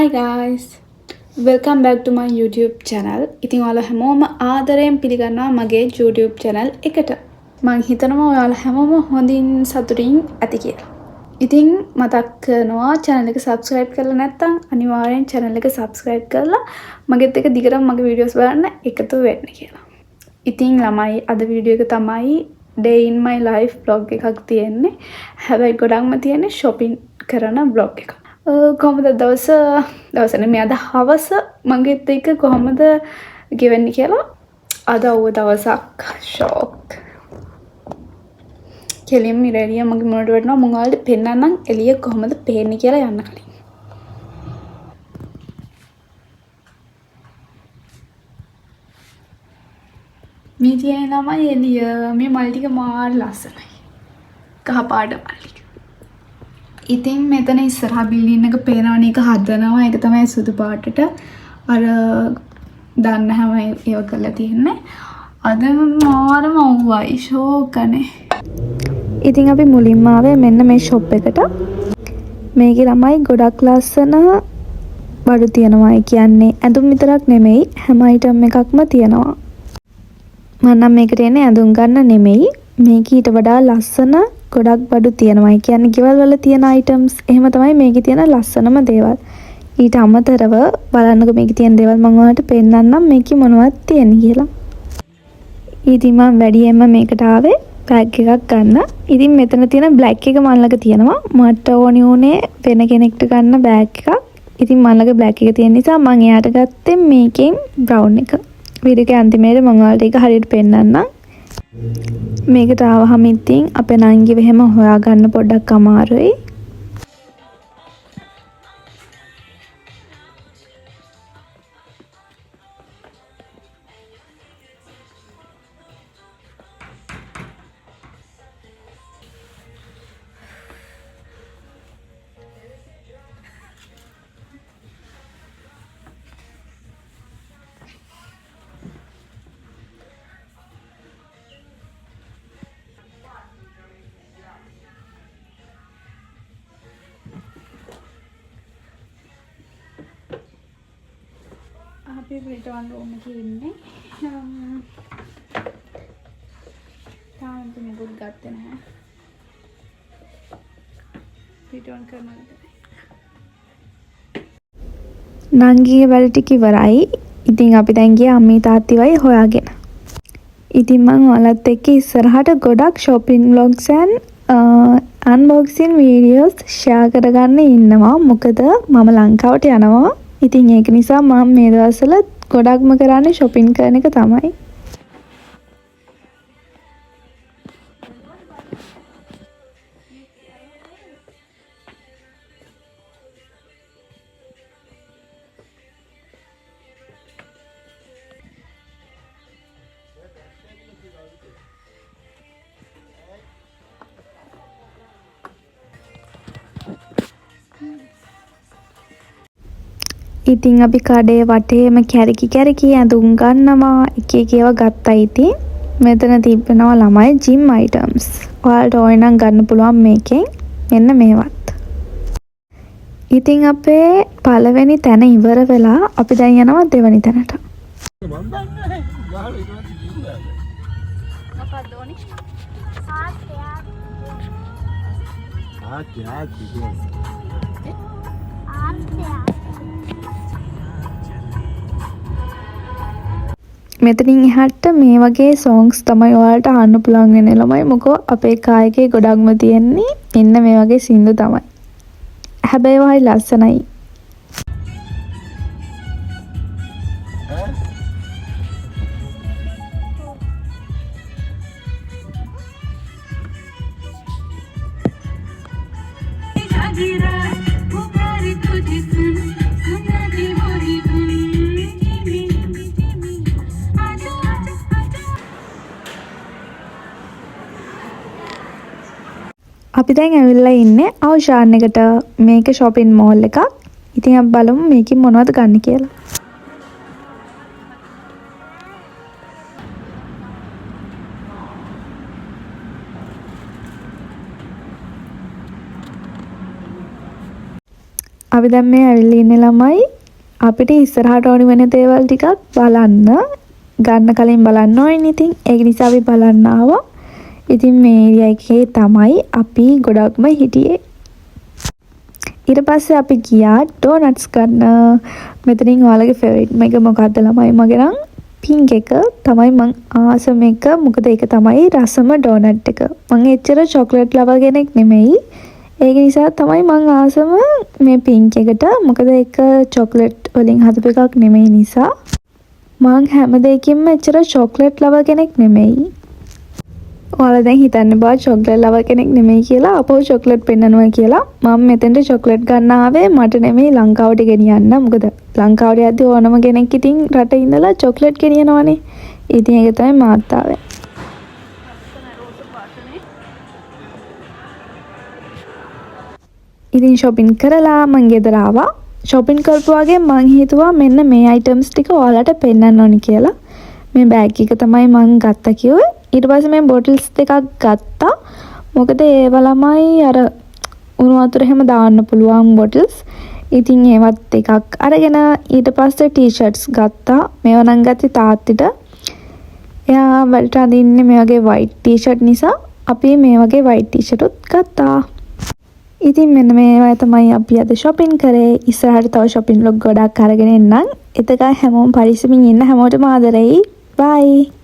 Hi guys! Welcome back to my YouTube channel. ඉතින් ඔයාලා හැමෝම ආදරයෙන් පිළිගන්නවා මගේ YouTube channel එකට. මං හිතනවා ඔයාලා හැමෝම හොඳින් සතුටින් ඇති කියලා. ඉතින් මතක් කරනවා channel එක subscribe කරලා නැත්නම් අනිවාර්යෙන් channel එක subscribe කරලා මගෙත් එක දිගටම මගේ videos බලන්න එකතු වෙන්න කියලා. ඉතින් ළමයි අද video එක තමයි day in my life vlog එකක් තියෙන්නේ. හැබැයි ගොඩක්ම තියෙන්නේ shopping කරන vlog එකක්. කොහොමද දවසනේ මේ අද හවස මගෙත් එක්ක කොහොමද ගෙවෙන්නේ කියලා අද අවුව දවසක් ෂොක් කෙලින්ම ඉරේලිය මගේ මොනට වටනවා මම ඔයාලට පෙන්නන්නම් එළිය කොහොමද පේන්නේ කියලා යන්න කලින් මේ තියෙන ළමයි එළිය මේ මල් ටික මාර ලස්සනයි කහ පාට මල් ටික ඉතින් මෙතන ඉස්සරහා බිල්ඩින් එක පේනවනේ ඒක හදනවා ඒක තමයි සුදු පාටට අර දාන්න හැම ඒව කරලා තියෙන්නේ අද මාරම අවුවයි ෂෝකනේ ඉතින් අපි මුලින්ම ආවේ මෙන්න මේ ෂොප් එකට මේකේ ළමයි ගොඩක් ලස්සන බඩු තියෙනවා කියන්නේ ඇඳුම් විතරක් නෙමෙයි හැම අයිටම් එකක්ම තියෙනවා මම නම් මේකට එන්නේ ඇඳුම් ගන්න නෙමෙයි මේක ඊට වඩා ලස්සන ගොඩක් බඩු තියෙනවා. ඒ කියන්නේ ගෙවල් වල තියෙන items එහෙම තමයි මේකේ තියෙන ලස්සනම දේවල්. ඊට අමතරව බලන්නකෝ මේකේ තියෙන දේවල් මම ඔයාලට පෙන්නන්නම් මේකේ මොනවද තියෙන්නේ කියලා. ඉතින් මම වැඩියෙන්ම මේකට ආවේ බෑග් එකක් ගන්න. ඉතින් මෙතන තියෙන black එක මම ළඟ තියෙනවා. මට ඕනි උනේ වෙන කෙනෙක්ට ගන්න බෑග් එකක්. ඉතින් මම ළඟ black එක තියෙන නිසා මම එයාට ගත්තේ මේකෙන් brown එක. වීඩියෝ එකේ අන්තිමේට මම ඔයාලට ඒක හරියට පෙන්නන්නම්. මේකට ආවහම ඉතින් අපේ නංගිව එහෙම හොයාගන්න පොඩ්ඩක් අමාරුයි. අපි රිටර්න් රූම් එකේ ඉන්නේ. තාම මොකුත් ගත්තේ නැහැ. රිටර්න් කරනවා. නංගිගේ වැඩ ටික ඉවරයි. ඉතින් අපි දැන් ගියා අම්මී තාත්තිවයි හොයාගෙන. ඉතින් මම ඔයාලත් එක්ක ඉස්සරහට ගොඩක් shopping vlogs and unboxing videos share කරගන්න ඉන්නවා. මොකද මම ලංකාවට යනවා. ඉතින් ඒක නිසා මම මේ දවස්වල ගොඩක්ම කරන්නේ shopping කරන එක තමයි. ඉතින් අපි කඩේ වටේම කැරකි ඇඳුම් ගන්නවා එක එක ඒවා ගත්තා ඉතින් මෙතන තිබෙනවා ළමයි gym items. ඔයාලට ඕන නම් ගන්න පුළුවන් මේකෙන් මෙන්න මේවත්. ඉතින් අපේ පළවෙනි තැන ඉවර වෙලා අපි දැන් යනවා දෙවෙනි තැනට. මෙතනින් එහාට මේ වගේ songs තමයි ඔයාලට අහන්න පුළුවන් වෙන්නේ ළමයි. මොකෝ අපේ කායකේ ගොඩක්ම තියෙන්නේ ඉන්න මේ වගේ සින්දු තමයි. හැබැයි වහයි ලස්සනයි. අපි දැන් ඇවිල්ලා ඉන්නේ අවුෂාන් එකට. මේක shopping mall එකක්. ඉතින් අපි බලමු මේකෙන් මොනවද ගන්න කියලා. අපි දැන් මේ ඇවිල්ලා ඉන්නේ ළමයි අපිට ඉස්සරහට ඕනි වෙන දේවල් ටිකක් බලන්න ගන්න කලින් බලන්න ඕනේ. ඉතින් ඒක නිසා අපි බලන්න ආවා. ඉතින් මේ ඒරියා එකේ තමයි අපි ගොඩක්ම හිටියේ. ඊට පස්සේ අපි ගියා ඩෝනට්ස් ගන්න. මෙතනින් ඔයාලගේ ෆේවරිට් එක මොකක්ද ළමයි? මගේ නම් පින්ක් එක තමයි මං ආසම එක. මොකද ඒක තමයි රසම ඩෝනට් එක. මං එච්චර චොක්ලට් ලවර් කෙනෙක් නෙමෙයි. ඒක නිසා තමයි මං ආසම මේ පින්ක් එකට. මොකද ඒක චොක්ලට් වලින් හදපු එකක් නෙමෙයි නිසා. මං හැම දෙයකින්ම එච්චර චොක්ලට් ලවර් කෙනෙක් නෙමෙයි. ඔයාලා දැන් හිතන්න බා චොක්ලට් ලවර් කෙනෙක් නෙමෙයි කියලා අපෝ චොක්ලට් පෙන්නනවා කියලා. මම මෙතෙන්ට චොක්ලට් ගන්න ආවේ මට නෙමෙයි ලංකාවට ගෙනියන්න. මොකද ලංකාවට යද්දි ඕනම කෙනෙක් ඉතින් රටේ ඉඳලා චොක්ලට් ගෙනියනවනේ. ඉතින් ඒක තමයි මාත් ආවේ. ඉතින් shopping කරලා මං ගෙදර ආවා. shopping කරපු වගේ මං හිතුවා මෙන්න මේ items ටික ඔයාලට පෙන්නන්න ඕනි කියලා. මේ බෑග් එක තමයි මං ගත්තා කිව්වේ. ඊට පස්සේ මේ bottles දෙකක් ගත්තා. මොකද ඒව ළමයි අර උණු වතුර එහෙම දාන්න පුළුවන් bottles. ඉතින් ඒවත් එකක් අරගෙන ඊට පස්සේ t-shirts ගත්තා. මේවා නම් ගත්තේ තාත්තිට. එයා වලට අඳින්නේ මේ වගේ white t-shirt නිසා අපි මේ වගේ white t-shirt උත් ගත්තා. ඉතින් මෙන්න මේවා තමයි අපි අද shopping කරේ. ඉස්සරහට තව shopping vlog ගොඩක් අරගෙන එන්නම්. එතකන් හැමෝම පරිස්සමින් ඉන්න. හැමෝටම ආදරෙයි. bye.